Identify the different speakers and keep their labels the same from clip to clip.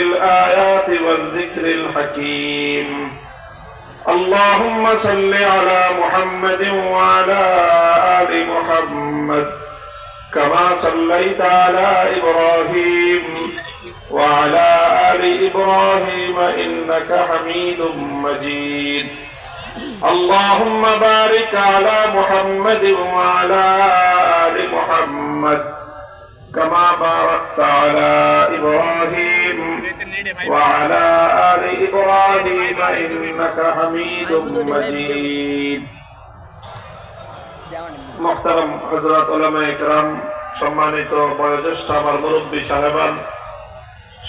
Speaker 1: الآيات والذكر الحكيم. اللهم صل على محمد وعلى آل محمد كما صليت على إبراهيم وعلى آل إبراهيم إنك حميد مجيد. اللهم بارك على محمد وعلى آل محمد كما باركت على إبراهيم وعلى آل إبراهيم إنك حميد مجيد. محترم হযরত উলামায়ে কেরাম, সম্মানিত বয়োজ্যেষ্ঠ আমার মুরব্বী সাহেবান,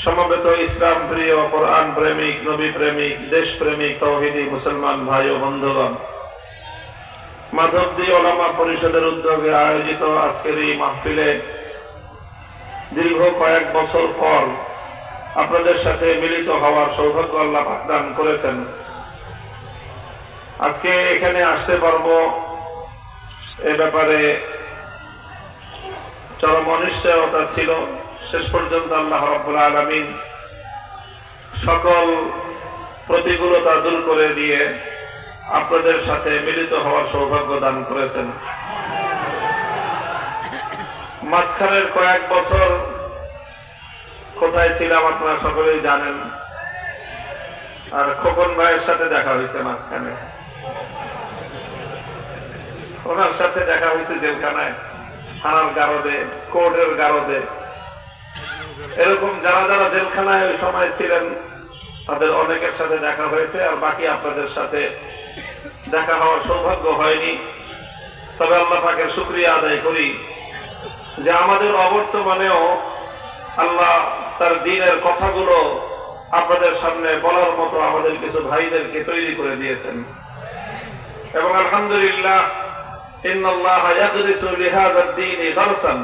Speaker 1: সমবেত ইসলাম প্রিয়, কোরআন প্রেমিক, নবী প্রেমিক, দেশ প্রেমিক, তাওহীদি মুসলমান ভাই ও বন্ধুগণ, মাধবদী উলামা পরিষদের উদ্যোগে আয়োজিত আজকের এই মাহফিলে দীর্ঘ কয়েক বছর পর আপনাদের সাথে মিলিত হওয়ার সৌভাগ্য আল্লাহ পাক দান করেছেন। আজকে এখানে আসতে পারবো এ ব্যাপারে চরম অনিশ্চয়তা ছিল। শেষ পর্যন্ত আল্লাহ রাব্বুল আলামিন সকল প্রতিকূলতা দূর করে দিয়ে আপনাদের সাথে মিলিত হওয়ার সৌভাগ্য দান করেছেন। মাঝখানের কয়েক বছর কোথায় ছিলাম আপনারা সকলেই জানেন। আর খোকন ভাইয়ের সাথে দেখা হয়েছে মাঝখানে, ওনার সাথে দেখা হয়েছে জেলখানায়, থানার গারদে, কোর্টের গারদে। এরকম যারা যারা জেলখানায় ওই সময় ছিলেন তাদের অনেকের সাথে দেখা হয়েছে, আর বাকি আপনাদের সাথে দেখা হওয়ার সৌভাগ্য হয়নি। তবে আল্লাহ পাকের শুকরিয়া আদায় করি যে আমাদের অবর্তমানেও আল্লাহ তার দ্বীনের কথাগুলো আপনাদের সামনে বলার মতো আমাদের কিছু ভাইদেরকে তৈরি করে দিয়েছেন। এবং আলহামদুলিল্লাহ, ইন্নাল্লাহা ইয়াগরিসু লিহাযাদ দ্বীনি গারসান।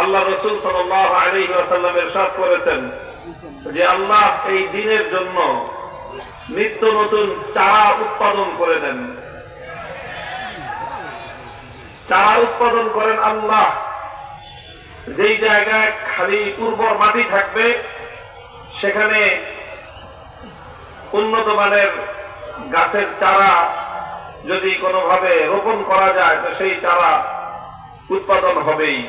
Speaker 1: আল্লাহ রাসূল সাল্লাল্লাহু আলাইহি ওয়াসাল্লাম ইরশাদ করেছেন যে আল্লাহ এই দ্বীনের জন্য নিত্য নতুন চারা উৎপাদন করে দেন। চারা উৎপাদন করেন আল্লাহ। যেই জায়গায় খালি উর্বর মাটি থাকবে সেখানে উন্নত মানের গাছের চারা যদি কোনোভাবে রোপণ করা যায় তো সেই চারা উৎপাদন হবেই।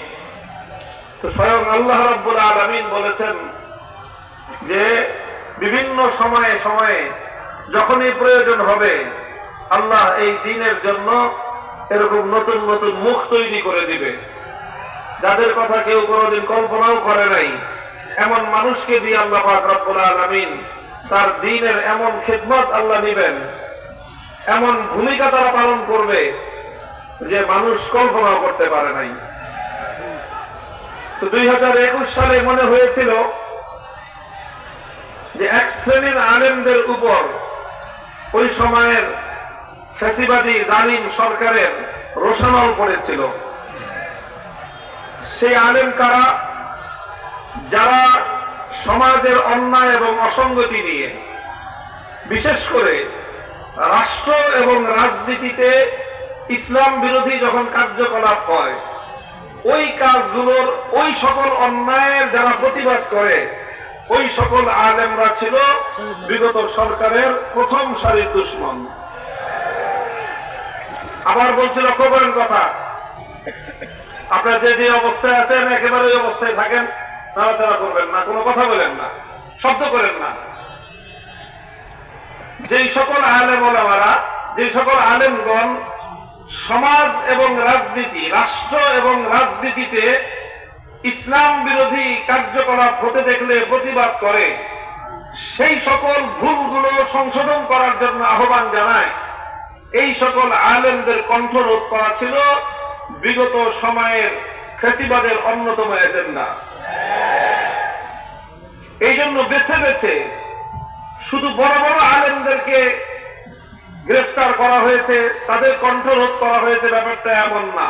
Speaker 1: তো স্বয়ং আল্লাহ রাব্বুল আলামিন বলেছেন যে বিভিন্ন সময়ে সময়ে যখনই প্রয়োজন হবে আল্লাহ এই দ্বীনের জন্য এরকম নতুন নতুন মুখ তৈরি করে দিবে, যাদের কথা কেউ কোনোদিন কল্পনাও করে নাই। এমন মানুষকে দিয়ে আল্লাহ পাক রব্বুল আলামিন তার দ্বীনের এমন খিদমত আল্লাহ নিবেন, এমন ভূমিকা তারা পালন করবে যে মানুষ কল্পনাও করতে পারে নাই। তো 2021 সালে মনে হয়েছিল যে এক শ্রেণীর আলেমদের উপর ওই সময়ের ফ্যাসিবাদী জালিম সরকারের রোশানল পড়েছিল। সেই আলেম কারা? যারা সমাজের অন্যায় এবং অসঙ্গতি নিয়ে, বিশেষ করে রাষ্ট্র এবং রাজনীতিতে ইসলাম বিরোধী যখন কার্যকলাপ হয় ওই কাজগুলোর, ওই সকল অন্যায়ের যারা প্রতিবাদ করে ওই সকল আলেমরা ছিল বিগত সরকারের প্রথম সারির দুশমন। আবার বলছি, লক্ষ্য করেন কথা, আপনারা যে যে অবস্থায় আছেন একেবারে ওই অবস্থায় থাকেন, নাড়াচাড়া করবেন না, কোনো কথা বলেন না, শব্দ করেন না। যেই সকল আলেম ওলামারা, যে সকল আলেমগণ সমাজ এবং রাজনীতি, রাষ্ট্র এবং রাজনীতিতে ইসলাম বিরোধী কার্যকলাপ হতে দেখলে প্রতিবাদ করে, সেই সকল ভুলগুলো সংশোধন করার জন্য আহ্বান জানায়, এই সকল আলেমদের কণ্ঠরোধ করা ছিল বিগত সময়ের ফ্যাসিবাদের অন্যতম এজেন্ডা। এই জন্য বেছে বেছে শুধু বড় বড় আলেমদেরকে গ্রেফতার করা হয়েছে, তাদের কণ্ঠরোধ করা হয়েছে, ব্যাপারটা এমন না।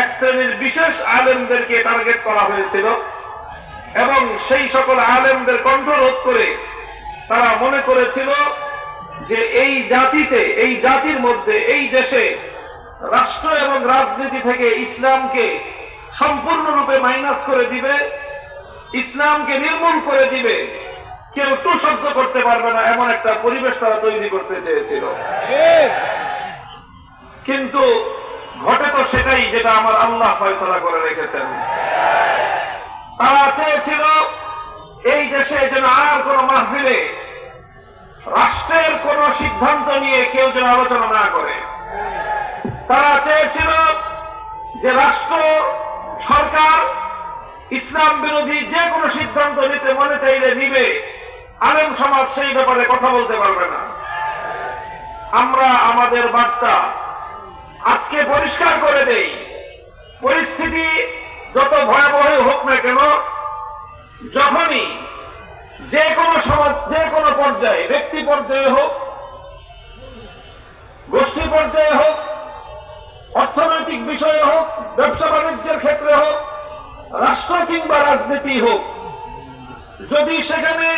Speaker 1: এক শ্রেণীর বিশেষ আলেমদেরকে টার্গেট করা হয়েছিল এবং সেই সকল আলেমদের কণ্ঠরোধ করে তারা মনে করেছিল যে এই জাতিতে, এই জাতির মধ্যে, এই দেশে রাষ্ট্র এবং রাজনীতি থেকে ইসলামকে সম্পূর্ণরূপে মাইনাস করে দিবে। ইসলামকে নির্মূল করে দিবে, কেউ টু শব্দ করতে পারবে না, এমন একটা পরিবেশ তারা তৈরি করতে চেয়েছিল। কিন্তু ঘটে তো সেটাই, যেটা আমার আল্লাহ ফয়সালা করে রেখেছেন। তারা চেয়েছিল এই দেশে যেন আর কোন মাহফিলে রাষ্ট্রের কোন সিদ্ধান্ত নিয়ে কেউ যেন আলোচনা না করে। তারা চেয়েছিল যে রাষ্ট্র, সরকার ইসলাম বিরোধী যে কোনো সিদ্ধান্ত নিতে মনে চাইলে নিবে, আলেম সমাজ সেই ব্যাপারে কথা বলতে পারবে না। আমরা আমাদের বার্তা আজকে পরিষ্কার করে দেই, পরিস্থিতি যত ভয়াবহ হোক না কেন, যখনই যে কোনো সমাজ, যে কোনো পর্যায়ে, ব্যক্তি পর্যায়ে হোক, গোষ্ঠী পর্যায়ে হোক, অর্থনৈতিক বিষয়ে হোক, ব্যবসা বাণিজ্যের ক্ষেত্রে হোক, রাষ্ট্র কিংবা রাজনীতি হোক, যদি সেখানে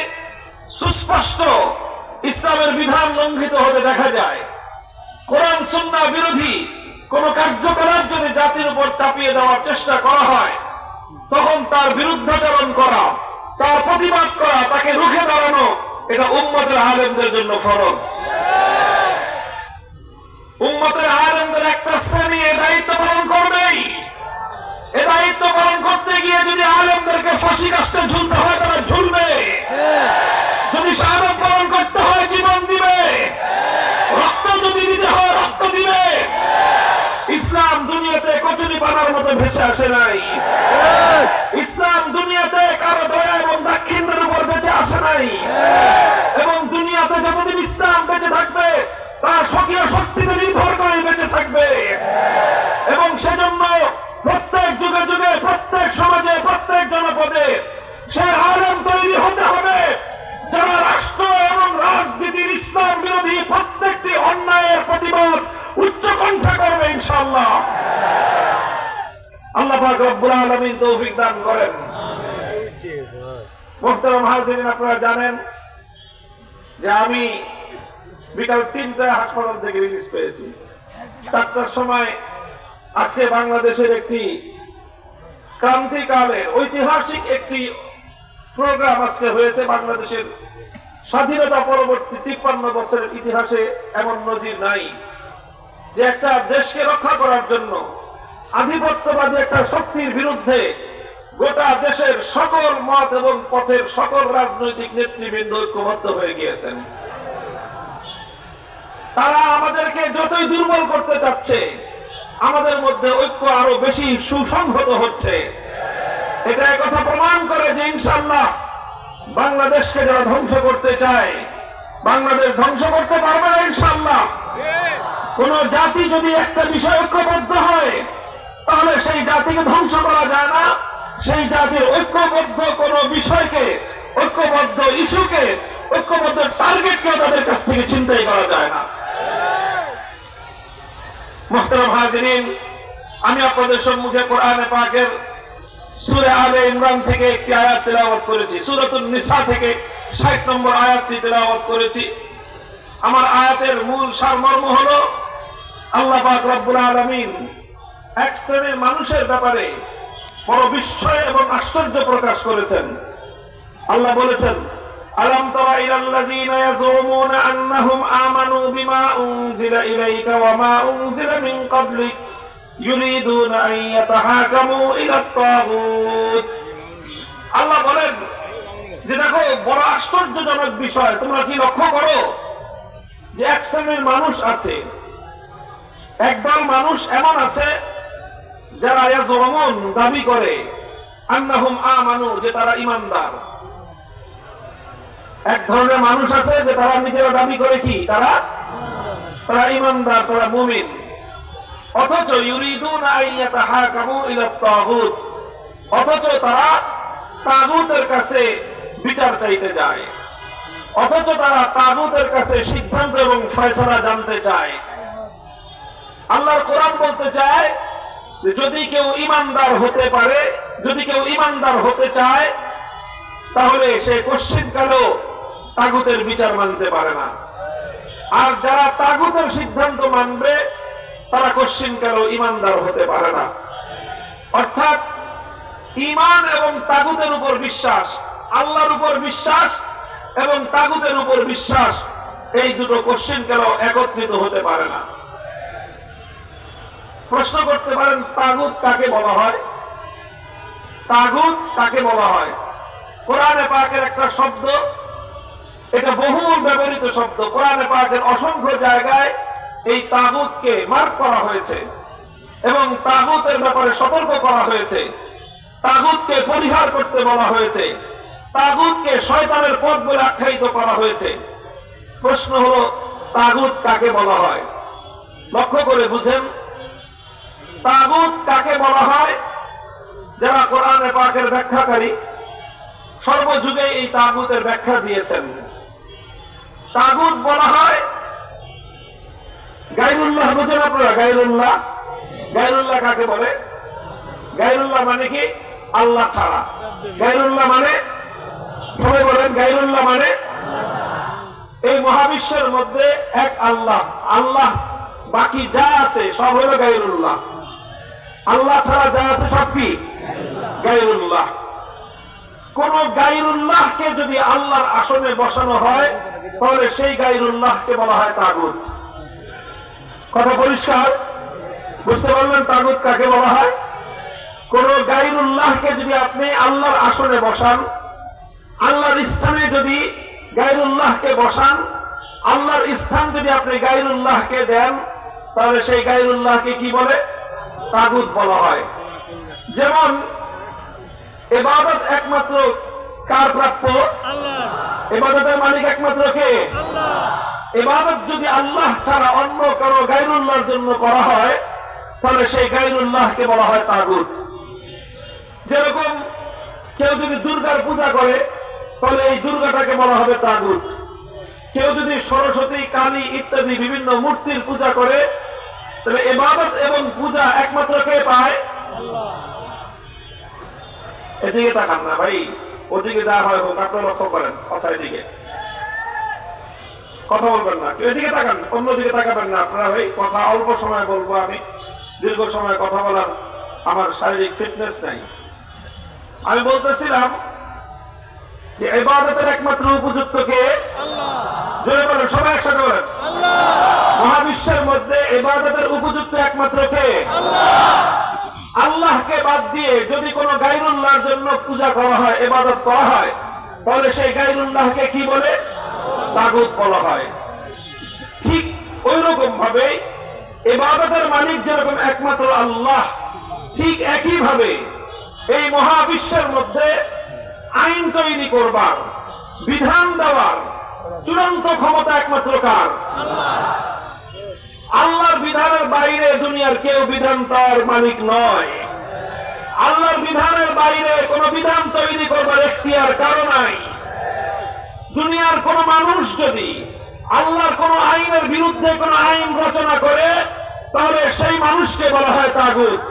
Speaker 1: সুস্পষ্ট ইসলামের বিধান লঙ্ঘিত হতে দেখা যায়, কোরআন সুন্নাহ বিরোধী কোন কার্যকলাপ যদি জাতির উপর চাপিয়ে দেওয়ার চেষ্টা করা হয়, তখন তার বিরুদ্ধাচরণ করা, তার প্রতিবাদ করা, তাকে রুখে দাঁড়ানো, এটা উম্মতের আলেমদের জন্য ফরজ। উম্মতের আলেমদের একটা শ্রেণী এ দায়িত্ব পালন করবেই। এ দায়িত্ব পালন করতে গিয়ে যদি আলেমদেরকে ফাঁসি কাস্টে ঝুলতে হয়, তারা ঝুলবে। যদি শাহাদাত পালন করতে হয়, জীবন দিবে। রক্ত যদি দিতে হয়, রক্ত দিবে। ইসলাম দুনিয়াতে কচুরি পানার মতো ভেসে আসে নাই। ইসলাম দুনিয়াতে কারো দয়া এবং দাক্ষিণ্যের উপর বেঁচে আসে নাই। এবং দুনিয়াতে যতদিন ইসলাম বেঁচে থাকবে, তার স্বকীয় শক্তিতে নির্ভর করে বেঁচে থাকবে। এবং সেজন্য প্রত্যেক যুগে যুগে, প্রত্যেক সমাজে, প্রত্যেক জনপদে সে আলেম তৈরি হতে হবে, যারা রাষ্ট্র এবং রাজনীতির ইসলাম বিরোধী প্রত্যেকটি অন্যায়ের প্রতিবাদ উচ্চ কণ্ঠে করবে ইনশাআল্লাহ। আল্লাহ পাক রব্বুল আলামিন তৌফিক দান করেন। মুহতারাম হাজিরিন, আপনারা জানেন যে আমি বিকাল 3টায় হাসপাতাল থেকে রিলিজ পেয়েছি। 4টার সময় আজকে বাংলাদেশের একটি ক্রান্তিকালের ঐতিহাসিক একটি প্রোগ্রাম আজকে হয়েছে। বাংলাদেশের স্বাধীনতা পরবর্তী 53 বছরের ইতিহাসে এমন নজির নাই যে একটা দেশকে রক্ষা করার জন্য আধিপত্যবাদী একটা শক্তির বিরুদ্ধে গোটা দেশের সকল মত এবং পথের সকল রাজনৈতিক নেতৃবৃন্দ ঐক্যবদ্ধ হয়ে গিয়েছেন। তারা আমাদেরকে যতই দুর্বল করতে চাচ্ছে, আমাদের মধ্যে ঐক্য আরো বেশি সুসংহত হচ্ছে। এটা একথা প্রমাণ করে যে ইনশাআল্লাহ বাংলাদেশকে যারা ধ্বংস করতে চায়, বাংলাদেশ ধ্বংস করতে পারবে না ইনশাআল্লাহ। কোন জাতি যদি একটা বিষয় ঐক্যবদ্ধ হয়, তাহলে সেই জাতিকে ধ্বংস করা যায় না। সেই জাতির ঐক্যবদ্ধ কোন বিষয়কে, ঐক্যবদ্ধ ইস্যুকে, ঐক্যবদ্ধ টার্গেটকে তাদের কাছ থেকে চিন্তাই করা যায় না। মুহতারাম হাজিরিন, আমি আপনাদের সম্মুখে কোরআনে পাকের সূরা আলে ইমরান থেকে একটি আয়াত তেলাওয়াত করেছি। সূরাতুন নিসা থেকে 60 নম্বর আয়াতটি তেলাওয়াত করেছি। আমার আয়াতের মূল সারমর্ম হলো, আল্লাহ পাক রব্বুল আলামিন এক শ্রেণীর মানুষের ব্যাপারে বড় বিস্ময় এবং আশ্চর্য প্রকাশ করেছেন। আল্লাহ বলেছেন, আলাম তারা ইলাল্লাযীনা ইয়াজুমুনা আন্নাহুম আমানু বিমা উনজিলা ইলাইকা ওয়া মা উনজিলা মিন ক্বাবলিক ইউরিদুনা আন ইয়াতাহাকামু ইলাত তাগুত। আল্লাহ বলেন যে দেখো, বড় আশ্চর্যজনক বিষয়, তোমরা কি লক্ষ্য করো যে এক শ্রেণীর মানুষ আছে, একদল মানুষ এমন আছে যারা ইয়াজুমুন দাবি করে, আন্নাহুম আমানু যে তারা ঈমানদার। এক ধরনের মানুষ আছে যে তারা নিজেরা দাবি করে কি তারা ঈমানদার, তারা মুমিন। অথচ ইউরিদুনা আন ইয়াতাহাকামু ইলাত তাগুত, অথচ তারা তাগুতের কাছে বিচার চাইতে যায়, অথচ তারা তাগুতের কাছে সিদ্ধান্ত এবং ফয়সালা জানতে চায়। আল্লাহর কোরআন বলতে চায় যে যদি কেউ ঈমানদার হতে পারে, যদি কেউ ঈমানদার হতে চায়, তাহলে সে কোশ্চিনকালেও তাগুতের বিচার মানতে পারে না। আর যারা তাগুতের সিদ্ধান্ত মানবে, তারা কোশ্চিনকালেও ঈমানদার হতে পারে না। অর্থাৎ
Speaker 2: ঈমান এবং তাগুতের উপর বিশ্বাস, আল্লাহর উপর বিশ্বাস এবং তাগুতের উপর বিশ্বাস, এই দুটো কোশ্চেন কেন একত্রিত হতে পারে না? প্রশ্ন করতে পারেন, তাগুত কাকে বলা হয়? তাগুত কাকে বলা হয়? কোরআনে পাকের একটা শব্দ, এটা বহুল ব্যবহৃত শব্দ। কোরআনে পাকের অসংখ্য জায়গায় এই তাগুতকে মার্ক করা হয়েছে এবং তাগুতের ব্যাপারে সতর্ক করা হয়েছে, তাগুতকে পরিহার করতে বলা হয়েছে, তাগুতকে শয়তানের পথ বলে আখ্যায়িত করা হয়েছে। প্রশ্ন হলো, তাগুত কাকে বলা হয়? লক্ষ্য করে বুঝেন, তাগুত কাকে বলা হয়? যারা কোরআনে পাকের ব্যাখ্যাকারী সর্বযুগে এই তাগুতের ব্যাখ্যা দিয়েছেন। তাগুত বলা হয় গায়রুল্লাহ। বুঝেন আপনারা গায়রুল্লাহ? গায়রুল্লাহ কাকে বলে? গায়রুল্লাহ মানে কি? আল্লাহ ছাড়া। গায়রুল্লাহ মানে, সবাই বলেন, গায়রুল্লাহ মানে এই মহাবিশ্বের মধ্যে এক আল্লাহ, আল্লাহ বাকি যা আছে সব হলো গায়রুল্লাহ। আল্লাহ ছাড়া যা আছে সব কি? গায়রুল্লাহ। কোন গায়রুল্লাহকে যদি আল্লাহর আসনে বসানো হয় তাহলে সেই গায়রুল্লাহকে বলা হয় তাগুত। কথা পরিষ্কার? বুঝতে পারলেন তাগুত কাকে বলা হয়? কোন গায়রুল্লাহকে যদি আপনি আল্লাহর আসনে বসান, আল্লাহর স্থানে যদি গায়রুল্লাহকে বসান, আল্লাহর স্থান যদি আপনি গায়রুল্লাহকে দেন, তাহলে সেই গায়রুল্লাহকে কি বলে? তাগুত বলা হয়। যেমন ইবাদত একমাত্র কার প্রাপ্য? আল্লাহর। ইবাদতের মালিক একমাত্র কে? আল্লাহ। ইবাদত যদি আল্লাহ ছাড়া অন্য কারো গায়রুল্লাহর জন্য করা হয় তাহলে সেই গায়রুল্লাহকে বলা হয় তাগুত। যেরকম কেউ যদি দুর্গার পূজা করে তাহলে এই দুর্গাটাকে বলা হবে তাগুত। কেউ যদি সরস্বতী, কালী ইত্যাদি বিভিন্ন মূর্তির পূজা করে তাহলে ইবাদত এবং পূজা একমাত্র কে পায়? আল্লাহ। এদিকে তাকান না ভাই, ওদিকে যা হয় হোক, আপনারা লক্ষ্য করেন কথা, এদিকে কথা বলবেন না, কেউ এদিকে তাকান, অন্যদিকে তাকাবেন না আপনারা ভাই। কথা অল্প সময় বলবো আমি, দীর্ঘ সময় কথা বলার আমার শারীরিক ফিটনেস নাই। আমি বলতেছিলাম যে ইবাদতের একমাত্র উপযুক্ত কে? আল্লাহ। জোরে বলেন, সবাই একসাথে বলেন, আল্লাহ। মহাবিশ্বের মধ্যে ইবাদতের উপযুক্ত একমাত্র কে? আল্লাহ। আল্লাহকে বাদ দিয়ে যদি কোনো গায়রুল্লাহর জন্য পূজা করা হয়, ইবাদত করা হয়, তাহলে সেই গায়রুল্লাহকে কি বলে? তাগুত বলা হয়। ঠিক ওই রকম ভাবে ইবাদতের মালিক যেরকম একমাত্র আল্লাহ, ঠিক একই ভাবে এই মহাবিশ্বের মধ্যে আইন তৈরি করবার, বিধান দেওয়ার চূড়ান্ত ক্ষমতা একমাত্র কার? আল্লাহ। আল্লাহর বিধানের বাইরে দুনিয়ার কেউ বিধান তার মালিক নয়। আল্লাহর বিধানের বাইরে কোন বিধান তৈরি করবার এখতিয়ার কারো নাই। দুনিয়ার কোন মানুষ যদি আল্লাহর কোন আইনের বিরুদ্ধে কোন আইন রচনা করে তাহলে সেই মানুষকে বলা হয় তাগুত।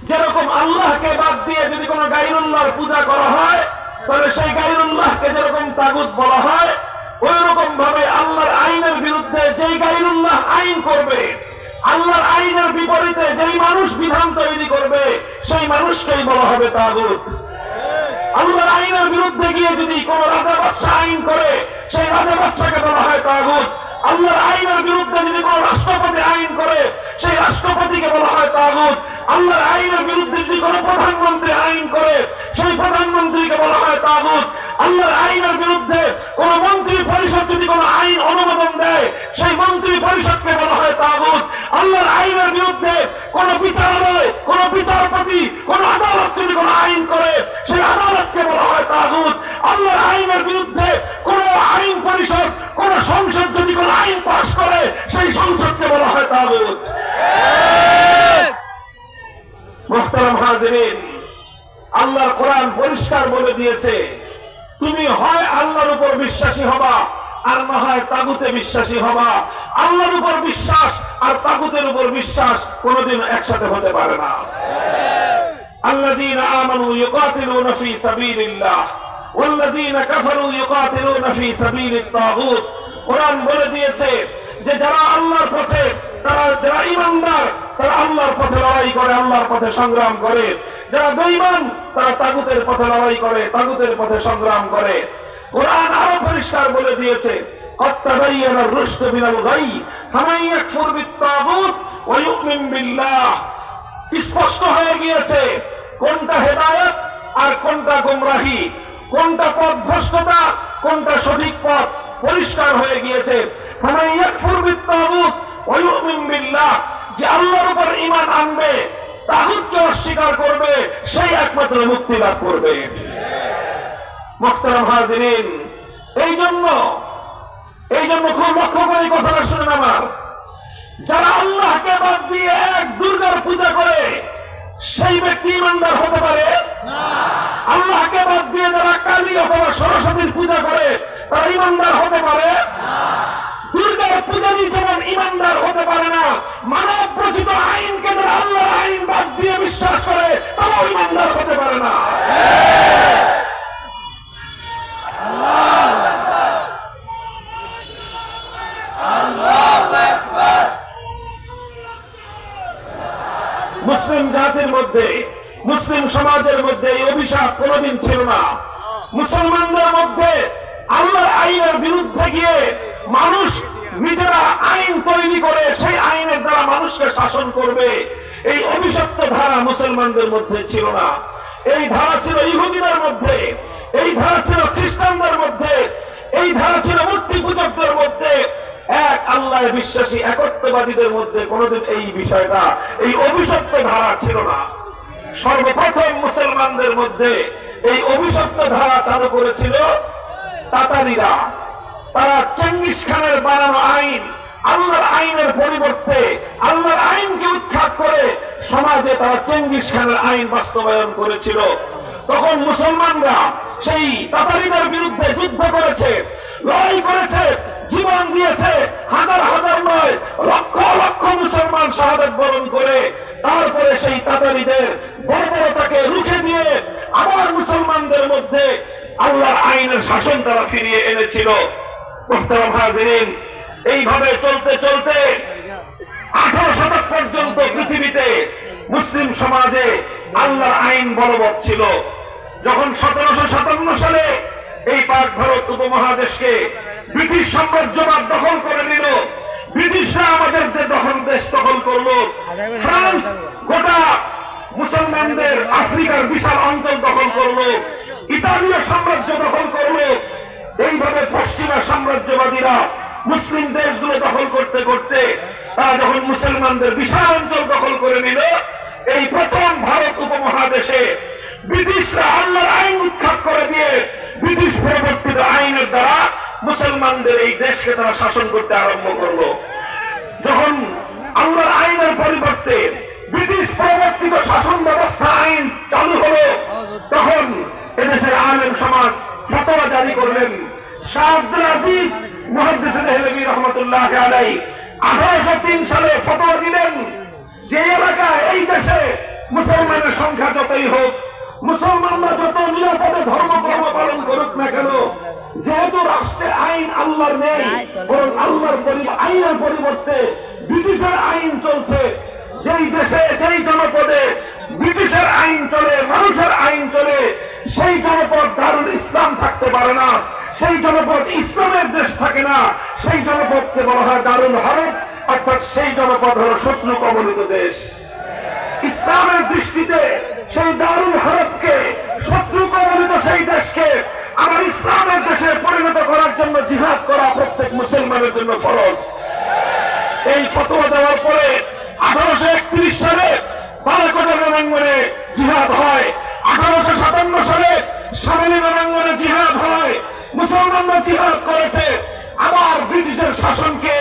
Speaker 2: যেরকম আল্লাহকে বাদ দিয়ে যদি কোন গায়রুল্লাহর পূজা করা হয় তাহলে সেই গায়রুল্লাহকে যেরকম তাগুত বলা হয়, ওই রকম ভাবে আল্লাহর আইনের বিরুদ্ধে যেই গায়রুল্লাহ আইন করবে, আল্লাহর আইনের বিপরীতে যেই মানুষ বিধান তৈরি করবে, সেই মানুষকেই বলা হবে তাগুত। আল্লাহর আইনের বিরুদ্ধে গিয়ে যদি কোন রাজা বাদশা আইন করে, সেই রাজা বাদশাকে বলা হয় তাগুত। আল্লাহর আইনের বিরুদ্ধে যদি কোন রাষ্ট্রপতি আইন করে, সেই রাষ্ট্রপতিকে বলা হয় তাগুত। আল্লাহর আইনের বিরুদ্ধে যদি কোন প্রধানমন্ত্রী আইন করে, সেই প্রধানমন্ত্রীকে বলা হয় তাগুত। আল্লাহর আইনের বিরুদ্ধে কোন মন্ত্রী পরিষদ যদি কোন আইন অনুমোদন দেয়, সেই মন্ত্রী পরিষদকে বলা হয় তাগুত। আল্লাহর আইনের বিরুদ্ধে কোন বিচারালয়, কোন বিচারপতি, কোন আদালত যদি কোন আইন করে, সেই আদালতকে বলা হয় তাগুত। আল্লাহর আইনের বিরুদ্ধে কোন আইন পরিষদ, কোন সংসদ যদি কোন আইন পাশ করে, সেই সংসদকে বলা হয় তাগুত। মুহতারাম হাজিরিন, আল্লাহর কোরআন পরিষ্কার বলে দিয়েছে, তুমি হয় আল্লাহর উপর বিশ্বাসী হবা আর না হয় তাগুতে বিশ্বাসী হবা। আল্লাহর উপর বিশ্বাস আর তাগুতের উপর বিশ্বাস কোনোদিন একসাথে হতে পারে না। আল্লাযীনা আমানু ইউকাতিলুনা ফী সাবিলিল্লাহ ওয়াল্লাযীনা কাফারু ইউকাতিলুনা ফী সাবিলিত তাগুত। কোরআন বলে দিয়েছে যে যারা আল্লাহর পথে, যারা ঈমানদার, তারা আল্লাহর পথে লড়াই করে, আল্লাহর পথে সংগ্রাম করে। যারা বেঈমান তারা তাগুতের পথে লড়াই করে, তাগুতের পথে সংগ্রাম করে। কোরআন আরো পরিষ্কার বলে দিয়েছে, قد تبين الرشد من الغي فمن يكفر بالطاغوت ويؤمن بالله। স্পষ্ট হয়ে গিয়েছে কোনটা হেদায়েত আর কোনটা গোমরাহি, কোনটা পথভ্রষ্টতা কোনটা সঠিক পথ পরিষ্কার হয়ে গিয়েছে। فمن يكفر بالطاغوت ويؤمن بالله, যে আল্লাহর উপর ঈমান আনবে, তাগুতকে অস্বীকার করবে, সেই একমাত্র মুক্তি লাভ করবে। মুহতারাম হাজিরিন, এই জন্য খুব লক্ষ্য করে কথাটা শুনেন আমার, যারা আল্লাহকে বাদ দিয়ে এক দুর্গার পূজা করে সেই ব্যক্তি ইমানদার হতে পারে না। আল্লাহকে বাদ দিয়ে যারা কালী অথবা সরস্বতীর পূজা করে তারা ইমানদার হতে পারে না। দুর্গার পূজারী যেমন ইমানদার হতে পারে না, মানব রচিত আইনকে যারা আল্লাহর আইন বাদ দিয়ে বিশ্বাস করে তারাও ইমানদার হতে পারে না। মুসলিম জাতির মধ্যে, মুসলিম সমাজের মধ্যে এই অভিশাপ কোনদিন ছিল না। মুসলমানদের মধ্যে আল্লাহর আইনের বিরুদ্ধে গিয়ে মানুষ নিজেরা আইন তৈরি করে সেই আইনের দ্বারা মানুষকে শাসন করবে, এই অভিশপ্ত ধারা মুসলমানদের মধ্যে ছিল না। এই ধারা ছিল ইহুদিদের মধ্যে, এই ধারা ছিল খ্রিস্টানদের মধ্যে, এই ধারা ছিল মূর্তি পূজকদের মধ্যে। এক আল্লাহ বিশ্বাসী একত্ববাদীদের মধ্যে কোনদিন এই বিষয়টা, এই অভিশপ্ত ধারা ছিল না। সর্বপ্রথম মুসলমানদের মধ্যে এই অভিশপ্ত ধারা চালু করেছিল তাতারিরা। তারা চেঙ্গিস খানের বানানো আইন, আল্লাহর আইনের পরিবর্তে আল্লাহর আইনকে উৎখাত করে সমাজে তারা চেঙ্গিস খানের আইন বাস্তবায়ন করেছিল। তখন মুসলমানরা সেই তাতারিদের বিরুদ্ধে যুদ্ধ করেছে, লড়াই করেছে, জীবন দিয়েছে। হাজার হাজার নয়, লক্ষ লক্ষ মুসলমান শাহাদাত বরণ করে তারপরে সেই তাতারিদের বর্বরতাকে রুখে দিয়ে আবার মুসলমানদের মধ্যে আল্লাহর আইনের শাসন তারা ফিরিয়ে এনেছিল। মুহতারাম হাজিরিন, এইভাবে চলতে চলতে 18 শতক পর্যন্ত পৃথিবীতে মুসলিম সমাজে আল্লাহর আইন বলবৎ ছিল। যখন 1757 সালে এই পাক ভারত উপমহাদেশকে ব্রিটিশ সাম্রাজ্যবাদ দখল করে নিল, ব্রিটিশরা আমাদের দেশ দখল করলো, ফ্রান্স গোটা মুসলমানদের আফ্রিকার বিশাল অঞ্চল দখল করলো, ইতালীয় সাম্রাজ্য দখল করলো। এইভাবে পশ্চিমা সাম্রাজ্যবাদীরা মুসলিম দেশগুলো দখল করতে করতে তারা যখন মুসলমানদের বিশাল অঞ্চল দখল করে নিল, এই প্রথম ভারত উপমহাদেশে ব্রিটিশরা আল্লাহর আইন উৎখাত করে দিয়ে ব্রিটিশ পরবর্তীত আইনের দ্বারা মুসলমানদের এই দেশকে তারা শাসন করতে আরম্ভ করলো। যখন আল্লাহর আইনের পরিবর্তে ব্রিটিশ পরবর্তীত শাসন ব্যবস্থা আইন চালু হলো, তখন এদেশের আলেম সমাজ ফতোয়া জারি করলেন। শাহ আব্দুল আজিজ মুহাদ্দিস দেহলভী রহমাতুল্লাহ আলাইহি 1803 সালে ফতোয়া দিলেন যে এলাকায়, এই দেশে মুসলমানের সংখ্যা যতই হোক, মুসলমানরা যত নিরাপদে ধর্মকর্ম পালন করুক না কেন, যেহেতু রাষ্ট্রের আইন আল্লাহর নেই, বরং আল্লাহর আইনের পরিবর্তে ব্রিটিশের আইন চলছে, যেই দেশে যেই জনপদে ব্রিটিশের আইন চলে, মানুষের আইন চলে, সেই জনপদ দারুল ইসলাম থাকতে পারে না, সেই জনপদ ইসলামের দেশ থাকে না, সেই জনপদকে বলা হয় দারুল হারব, অর্থাৎ সেই জনপদ হলো শত্রু কবলিত দেশ। ইসলামের দৃষ্টিতে সেই দারুল হারবকে, শত্রু কবলিত সেই দেশকে আমার ইসলামের দেশে পরিণত করার জন্য জিহাদ করা প্রত্যেক মুসলমানের জন্য ফরজ। এই ফতোয়া দেওয়ার পরে 1831 সালে বালাকোটের রণাঙ্গনে জিহাদ হয়, 1857 সালে সামনে রণাঙ্গনে জিহাদ হয়। মুসলমানরা জিহাদ করেছে, আবার ব্রিটিশের শাসনকে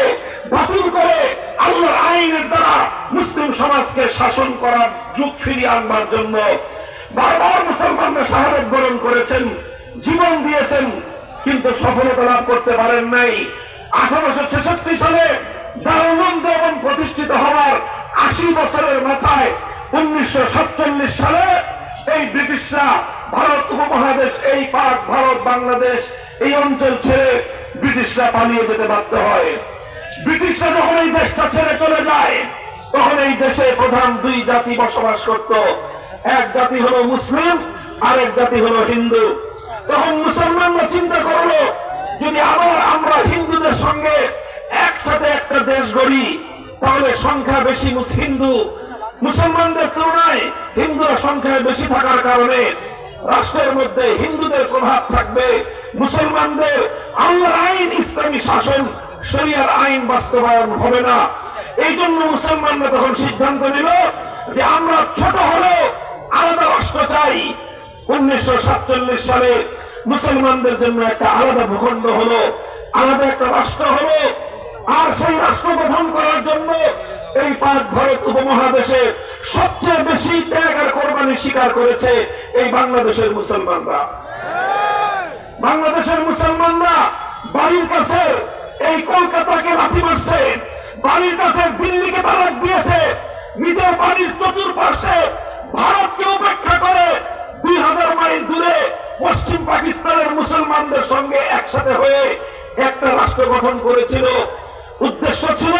Speaker 2: বাতিল করে আল্লাহর আইনের দ্বারা মুসলিম সমাজকে শাসন করার যুগ ফিরিয়ে আনবার জন্য বারবার মুসলমানরা শাহাদাত বরণ করেছেন, জীবন দিয়েছেন, কিন্তু সফলতা লাভ করতে পারেন নাই। 1866 সালে দারুল উলুম দেওবন্দ প্রতিষ্ঠিত হওয়ার 80 বছরের মাথায় 1947 সালে এই ব্রিটিশরা ভারত উপমহাদেশ, এই পাক ভারত বাংলাদেশ, এই অঞ্চল ছেড়ে ব্রিটিশরা পালিয়ে যেতে বাধ্য হয়। ব্রিটিশরা যখন এই দেশটা ছেড়ে চলে যায়, তখন এই দেশে প্রধান দুই জাতি বসবাস করত, এক জাতি হলো মুসলিম আর এক জাতি হলো হিন্দু। তখন মুসলমানরা চিন্তা করলো, যদি আবার আমরা হিন্দুদের সঙ্গে একসাথে একটা দেশ গড়ি, তাহলে সংখ্যা বেশি হিন্দু মুসলমানদের তুলনায় হিন্দুরা সংখ্যায় বেশি থাকার কারণে রাষ্ট্রের মধ্যে হিন্দুদের প্রভাব থাকবে, মুসলমানদের আল্লাহর আইন ইসলামী শাসন শরিয়ার আইন বাস্তবায়ন হবে না। এই জন্য মুসলমানরা তখন সিদ্ধান্ত নিল যে আমরা ছোট হলেও আলাদা রাষ্ট্র চাই। 1947 সালে মুসলমানদের জন্য একটা আলাদা ভূখণ্ড হলো, আলাদা একটা রাষ্ট্র হলো। আর সেই রাষ্ট্র গঠন করার জন্য এই পাক ভারত উপমহাদেশে সবচেয়ে বেশি ত্যাগ আর কোরবানি স্বীকার করেছে এই বাংলাদেশের মুসলমানরা। বাংলাদেশের মুসলমানরা বাড়ির কাছে এই কলকাতাকে লাথি মারছে, বাড়ির কাছে দিল্লিকে তালাক দিয়েছে, নিজের বাড়ির চতুর্পার্শ্বে ভারতকে উপেক্ষা করে 2000 মাইল দূরে পশ্চিম পাকিস্তানের মুসলমানদের সঙ্গে একসাথে হয়ে একটা রাষ্ট্র গঠন করেছিল। উদ্দেশ্য ছিল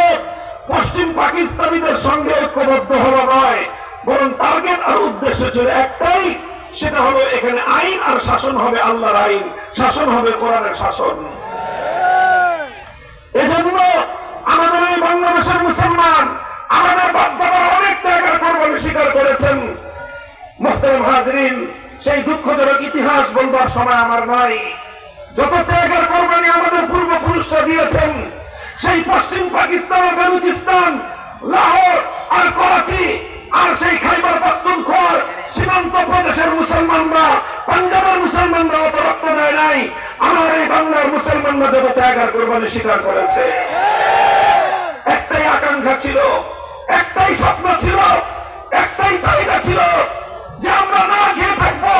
Speaker 2: পশ্চিম পাকিস্তানিদের সঙ্গে ঐক্যবদ্ধ হওয়া নয়, বরং টার্গেট আর উদ্দেশ্য ছিল একটাই, সেটা হলো এখানে আইন আর শাসন হবে আল্লাহর আইন, শাসন হবে কোরআনের শাসন। এজন্য আমাদের এই বাংলাদেশের মুসলমান আমাদের বাপ-দাদারা অনেক ত্যাগ আর কোরবানি স্বীকার করেছেন। মুহতারাম হাজরিন, সেই দুঃখজনক ইতিহাস বলবার সময় আমার নাই। যত ত্যাগ আর কোরবানি আমাদের পূর্বপুরুষরা দিয়েছেন, সেই পশ্চিম পাকিস্তানের বেলুচিস্তান, লাহোর আর করাচি আর সেই খাইবার পাখতুনখোয়ার সীমান্ত প্রদেশের মুসলমানরা, পাঞ্জাবের মুসলমানরা অত রক্ত দেয় নাই। আমার এই বাংলার মুসলমানরা যত ত্যাগ আর কোরবানি স্বীকার করেছে। একটাই আকাঙ্ক্ষা ছিল, একটাই স্বপ্ন ছিল, একটাই চাহিদা ছিল যে আমরা না খেয়ে থাকবো,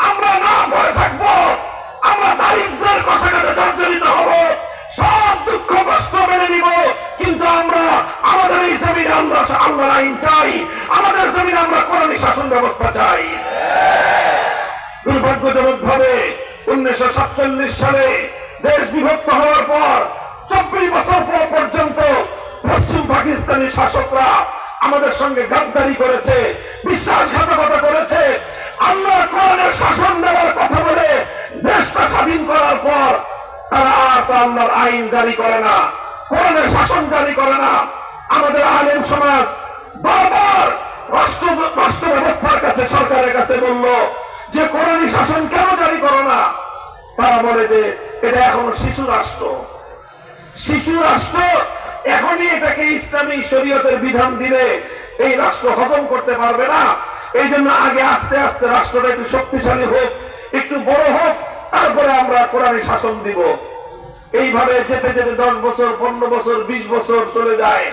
Speaker 2: আমরা না পরে থাকবো, আমরা দারিদ্রের কষাঘাতে জর্জরিত হব, সব দুঃখ কষ্ট মেনে নিব, কিন্তু আমরা আমাদের এই জমিনে আল্লাহর আইন চাই, আমাদের জমিনে আমরা কোরআনী শাসন ব্যবস্থা চাই। দুর্ভাগ্যজনক ভাবে 1947 সালে দেশ বিভক্ত হওয়ার পর 24 বছর পর্যন্ত পশ্চিম পাকিস্তানি শাসকরা আমাদের সঙ্গে গাদ্দারি করেছে, বিশ্বাসঘাতকতা করেছে। আল্লাহর কোরআনের শাসন দেওয়ার কথা বলে দেশটা স্বাধীন করার পর তারা আর তো আল্লাহর আইন জারি করে না, কোরআনের শাসন জারি করে না। আমাদের আলেম সমাজ বারবার রাষ্ট্র ব্যবস্থার কাছে, সরকারের কাছে বলল যে কোরআনী শাসন কেন জারি করো না? তারা বলে যে এটা এখনো শিশু রাষ্ট্র, শিশু রাষ্ট্র, এখনই এটাকে ইসলামী শরীয়তের বিধান দিলে এই রাষ্ট্র হজম করতে পারবে না। এই জন্য আগে আস্তে আস্তে রাষ্ট্রটা একটু শক্তিশালী হোক, একটু বড় হোক, তারপরে আমরা কোরআনী শাসন দিব। এইভাবে যেতে যেতে 10 বছর, 15 বছর, 20 বছর চলে যায়,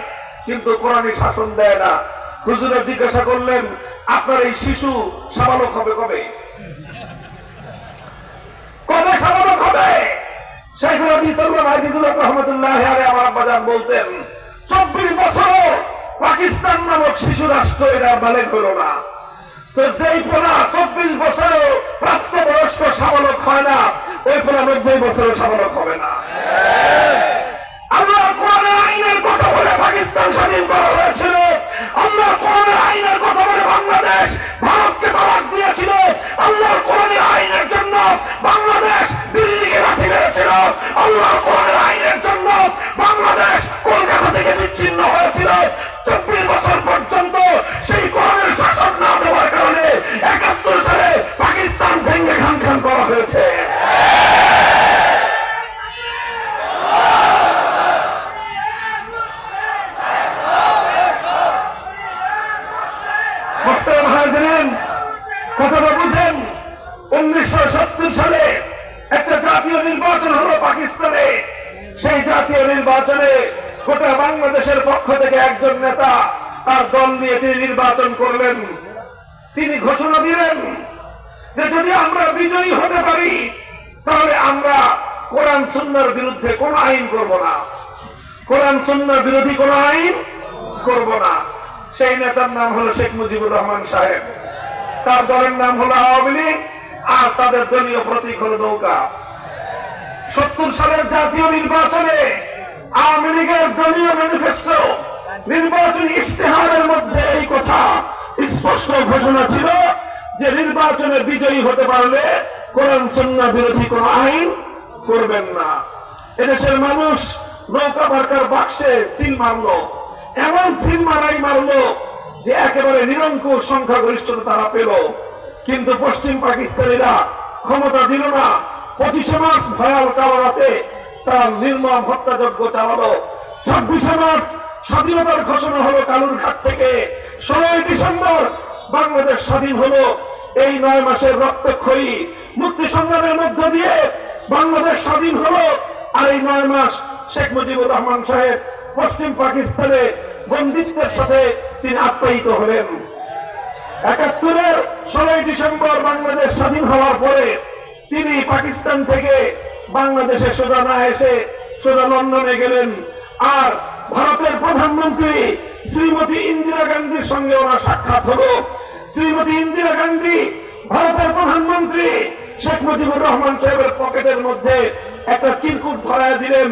Speaker 2: কিন্তু কোরআনী শাসন দেয় না। হুজুরা জিজ্ঞাসা করলেন, আপনার এই শিশু সাবালক হবে কবে? কবে সাবালক হবে? শাইখুল হাদিস আল্লামা আজিজুল হক রাহমাতুল্লাহি আলাইহি আমার আব্বাজান বলতেন, 24 বছরও পাকিস্তান নামক শিশু রাষ্ট্র এটা বালেগ হলো না। তো যেই পোলা 24 বছরেও প্রাপ্তবয়স্ক সাবালক হয় না, ওই পোলা 90 বছরেও সাবালক হবে না। আল্লাহর কোরআনের আইনের কথা বলে পাকিস্তান স্বাধীন করা হয়েছিল, আল্লাহর কোরআনের আইনের কথা বলে বাংলাদেশ ভারতকে তালাক দিয়েছিল, আল্লাহর কোরআনের আইনের জন্য বাংলাদেশ দিল্লিকে লাথি মেরেছিল, আল্লাহর কোরআনের আইনের জন্য বাংলাদেশ কলকাতা থেকে বিচ্ছিন্ন হয়েছিল। 24 বছর পর্যন্ত সেই কোরআনের শাসন না দেওয়ার কারণে 71 সালে পাকিস্তান ভেঙে খান খান করা হয়েছে। কথাটা বুঝেন, 1970 সালে একটা জাতীয় নির্বাচন হলো পাকিস্তানে। সেই জাতীয় নির্বাচনে গোটা বাংলাদেশের পক্ষ থেকে একজন নেতা তার দল নিয়ে তিনি নির্বাচন করলেন। তিনি ঘোষণা দিলেন যে যদি আমরা বিজয়ী হতে পারি তাহলে আমরা কোরআন সুন্নাহর বিরুদ্ধে কোন আইন করব না, কোরআন সুন্নাহ বিরোধী কোন আইন করব না। সেই নেতার নাম হলো শেখ মুজিবুর রহমান সাহেব, তার দলের নাম হলো আওয়ামী লীগ, আর তাদের দলীয় প্রতীক হলো নৌকা। 70 সালের জাতীয় নির্বাচনে আওয়ামী লীগের দলীয় ম্যানিফেস্টো নির্বাচনী ইশতেহারের মধ্যে এই কথা স্পষ্ট ঘোষণা ছিল যে নির্বাচনে বিজয়ী হতে পারলে কোরআন সুন্নাহ বিরোধী কোন আইন করবেন না। এদেশের মানুষ নৌকা মার্কার বাক্সে সিল মারলো, এমন সিল মারাই মারলো যে একেবারে নিরঙ্কুশ সংখ্যাগরিষ্ঠতা তারা পেল। কিন্তু পশ্চিম পাকিস্তানিরা ক্ষমতা দিল না। 25শে মার্চ ভয়াল কালো রাতে তার নির্মম হত্যাযজ্ঞ চালালো। 26শে মার্চ স্বাধীনতার ঘোষণা হলো কালুরঘাট থেকে। 16ই ডিসেম্বর বাংলাদেশ স্বাধীন হলো। এই 9 মাসের রক্তক্ষয়ী মুক্তি সংগ্রামের মধ্য দিয়ে বাংলাদেশ স্বাধীন হলো। আর এই 9 মাস শেখ মুজিবুর রহমান সাহেব পশ্চিম পাকিস্তানে বন্দিত্বের সাথে তিনি আপ্যায়িত হলেন। 71-এর 16ই ডিসেম্বর বাংলাদেশ স্বাধীন হওয়ার পরে তিনি পাকিস্তান থেকে বাংলাদেশে সোজা না এসে সোজা লন্ডনে গেলেন। আর ভারতের প্রধানমন্ত্রী শ্রীমতী ইন্দিরা গান্ধীর সঙ্গে ওনার সাক্ষাৎ হলো। শ্রীমতী ইন্দিরা গান্ধী ভারতের প্রধানমন্ত্রী শেখ মুজিবুর রহমান সাহেবের পকেটের মধ্যে একটা চিরকুট ধরায় দিলেন,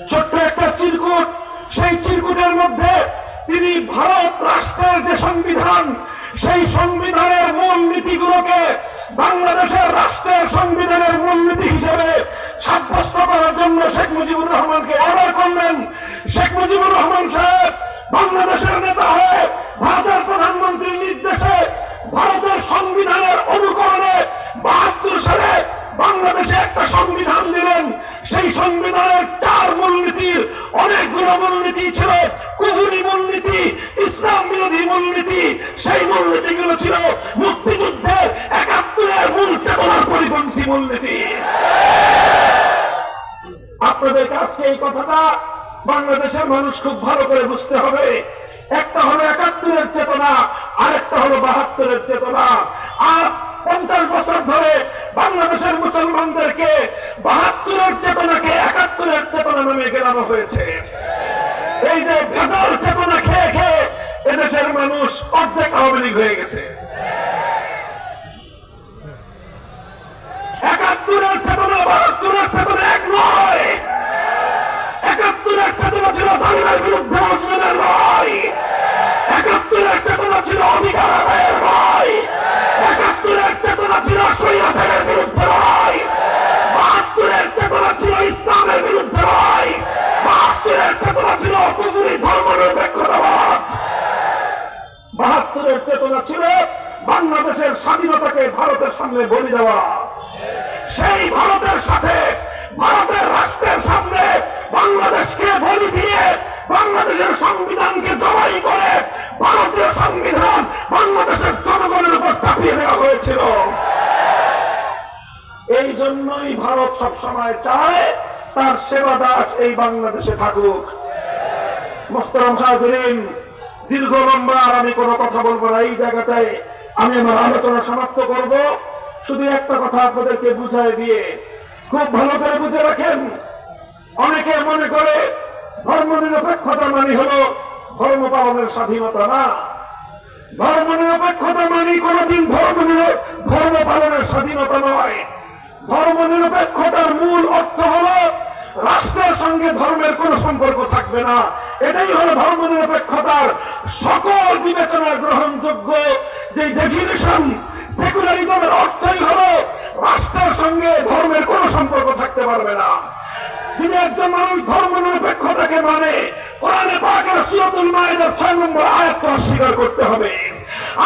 Speaker 2: ছোট্ট একটা চিরকুট। সেই চিরকুটের মধ্যে তিনি ভারত রাষ্ট্রের যে সংবিধান, সেই সংবিধানের মূল নীতিগুলোকে বাংলাদেশের রাষ্ট্রের সংবিধানের মূলনীতি হিসেবে সাব্যস্ত করার জন্য শেখ মুজিবুর রহমানকে অর্ডার করলেন। শেখ মুজিবুর রহমান সাহেব বাংলাদেশের নেতা হয়ে ভারতের প্রধানমন্ত্রীর নির্দেশে ভারতের সংবিধানের অনুকরণে 72 সালে বাংলাদেশে একটা সংবিধান দিলেন। সেই সংবিধানের 4 মূলনীতির অনেকগুলো মূলনীতি ছিল কুফরি মূলনীতি, ইসলাম বিরোধী মূলনীতি। সেই মূলনীতিগুলো ছিল মুক্তিযুদ্ধের 71-এর মূল চেতনার পরিপন্থী মূলনীতি। আপনাদের কাছে এই কথাটা বাংলাদেশের মানুষ খুব ভালো করে বুঝতে হবে। একটা হলো 71-এর চেতনা, আরেকটা হলো 72-এর চেতনা। আজ 50 বছর ধরে বাংলাদেশের মুসলমানদেরকে 72-এর চেতনাকে 71-এর চেতনা নামে গেলানো হয়েছে। এই যে ভেজাল চেতনা খেয়ে খেয়ে এদেশের মানুষ অর্ধেক আওয়ামী লীগ হয়ে গেছে। 71-এর চেতনা 72-এর চেতনা এক নয়। 71-এর চেতনা ছিল জালিমের বিরুদ্ধে মুসলিমের লড়াই। 71-এর চেতনা ছিল অধিকার আদায়ের লড়াই। 71-এর চেতনা ছিল স্বৈরাচারের বিরুদ্ধে লড়াই। 72-এর চেতনা ছিল ইসলামের বিরুদ্ধে লড়াই। 72-এর চেতনা ছিল কুফরি ধর্মনিরপেক্ষতাবাদ। 72-এর চেতনা ছিল বাংলাদেশের স্বাধীনতাকে ভারতের সামনে বলি দেওয়া। সেই ভারতের সাথে ভারতের রাষ্ট্রের সামনে বাংলাদেশকে বলি দিয়ে বাংলাদেশের সংবিধানকে জবাই করে ভারতীয় সংবিধান বাংলাদেশের জনগণের উপর চাপিয়ে দেওয়া হয়েছিল। এই জন্যই ভারত সবসময় চায় তার সেবা দাস এই বাংলাদেশে থাকুক। মুহতারাম হাজিরিন, দীর্ঘ লম্বা আর আমি কোনো কথা বলবো না। এই জায়গাটায় আমি আমার আলোচনা সমাপ্ত করব। শুধু একটা কথা আপনাদেরকে বুঝাই দিয়ে খুব ভালো করে বুঝে রাখেন। অনেকে মনে করে ধর্ম নিরপেক্ষতা মানে হলো ধর্ম পালনের স্বাধীনতা। না, ধর্ম নিরপেক্ষতা মানে কোনদিন ধর্ম পালনের স্বাধীনতা নয়। ধর্ম নিরপেক্ষতার মূল অর্থ হলো রাষ্ট্রের সঙ্গে ধর্মের কোন সম্পর্ক থাকবে না। এটাই হলো ধর্ম নিরপেক্ষতার সকল বিবেচনায় গ্রহণযোগ্য যে ডেফিনিশন। সেকুলারিজমের অর্থই হলো রাষ্ট্রের সঙ্গে ধর্মের কোন সম্পর্ক থাকতে পারবে না। যদি একজন মানুষ ধর্ম নিরপেক্ষতাকে মানে কোরআনে পাকের সূরাতুল মাইদার 6 নম্বর আয়াতকে অস্বীকার করতে হবে।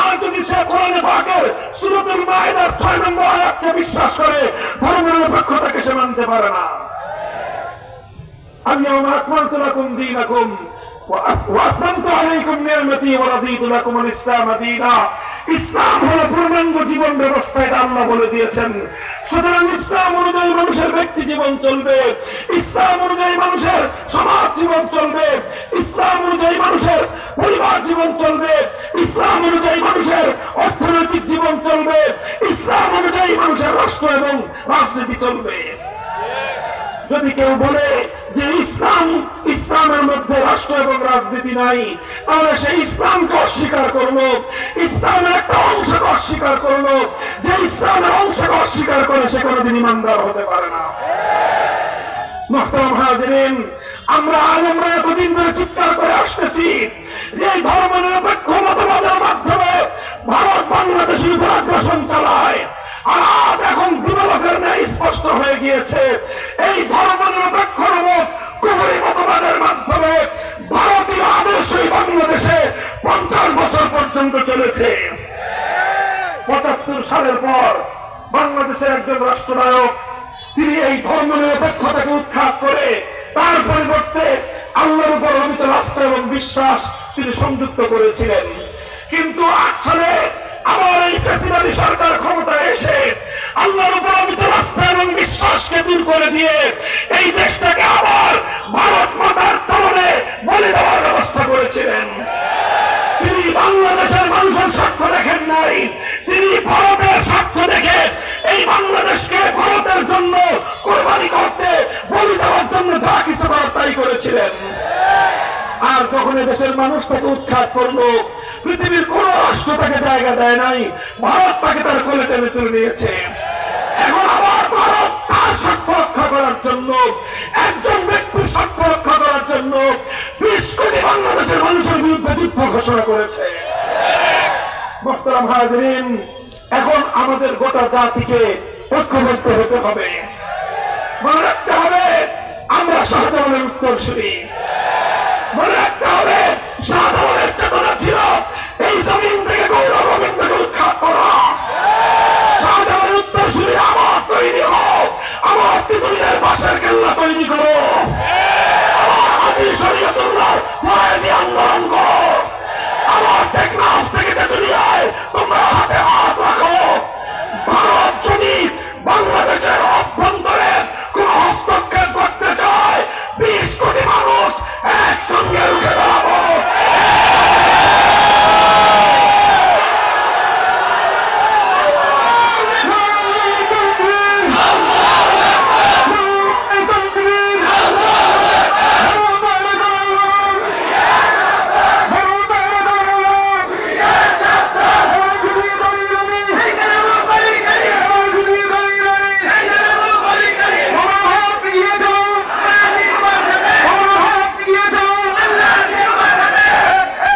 Speaker 2: আর যদি সে কোরআনে পাকের সূরাতুল মাইদার 6 নম্বর আয়াতকে বিশ্বাস করে ধর্ম নিরপেক্ষতাকে সে মানতে পারে না। আল-ইয়াওমা আকমালতু লাকুম দীনাকুম ওয়া আতমামতু আলাইকুম নি'মাতি ওয়া রাদিতু লাকুম আল-ইসলাম দীনা। ইসলাম হলো পূর্ণাঙ্গ জীবন ব্যবস্থা, এটা আল্লাহ বলে দিয়েছেন। সুতরাং ইসলাম অনুযায়ী মানুষের ব্যক্তি জীবন চলবে, ইসলাম অনুযায়ী মানুষের সমাজ জীবন চলবে, ইসলাম অনুযায়ী মানুষের পরিবার জীবন চলবে, ইসলাম অনুযায়ী মানুষের অর্থনৈতিক জীবন চলবে, ইসলাম অনুযায়ী মানুষের রাষ্ট্র এবং রাজনীতি চলবে। যদি কেউ বলে যে ইসলামের মধ্যে রাষ্ট্র এবং রাজনীতি নাই, তাহলে সে ইসলামকে অস্বীকার করলো, ইসলামের একটা অংশকে অস্বীকার করলো। যে ইসলামের অংশকে অস্বীকার করে সে কোনোদিন ইমানদার হতে পারে না। মুহতারাম হাজিরিন, আমরা এতদিন ধরে চিৎকার করে আসতেছি যে এই ধর্মনিরপেক্ষ মতবাদের মাধ্যমে ভারত বাংলাদেশের উপর আগ্রাসন চালায়। আর আজ এখন দিবালোকের ন্যায় স্পষ্ট হয়ে গিয়েছে এই ধর্মনিরপেক্ষ কুফরি মতবাদের মাধ্যমে ভারতীয় আদর্শই বাংলাদেশে 50 বছর পর্যন্ত চলেছে। 75 সালের পর বাংলাদেশের একজন রাষ্ট্রনায়ক তিনি এই ধর্মনিরপেক্ষতাকে উৎখাত করে তার পরিবর্তে আল্লাহর উপর অবিচল আস্থা এবং বিশ্বাস তিনি সংযুক্ত করেছিলেন। কিন্তু 8 সালে আবার এই ফ্যাসিবাদী সরকার ক্ষমতায় এসে আল্লাহর উপর অবিচল আস্থা এবং বিশ্বাসকে দূর করে দিয়ে এই দেশটাকে আবার ভারত মাতার চরণে বলি দেওয়ার ব্যবস্থা করেছিলেন। তিনি বাংলাদেশের মানুষের স্বার্থ দেখেন নাই, তিনি ভারতের স্বার্থ দেখে এই বাংলাদেশকে ভারতের জন্য কোরবানি করতে বলি দেওয়ার জন্য যা কিছু করার তাই করেছিলেন। আর যখন দেশের মানুষ তাকে উৎখাত করলো, পৃথিবীর কোন রাষ্ট্র তাকে জায়গা দেয় নাই, ভারত তাকে তার কোলে টেনে তুলে নিয়েছে। এখন আবার ভারত তার স্বার্থ রক্ষা করার জন্য, একজন ব্যক্তির স্বার্থ রক্ষা করার জন্য 20 কোটি বাংলাদেশের মানুষের বিরুদ্ধে যুদ্ধ ঘোষণা করেছে। মুহতারাম হাজিরিন, এখন আমাদের গোটা জাতিকে ঐক্যবদ্ধ হতে হবে। মনে রাখতে হবে আমরা শাহজালালের উত্তরসূরি। মনে রাখতে হবে শাহজালালের চেতনা ছিল এই জমিন থেকে গৌরব গোবিন্দকে উৎখাত করা। শাহজালালের উত্তরসূরি আবার তৈরি হোক, আবার তিতুমিরের বাঁশের কেল্লা তৈরি করো।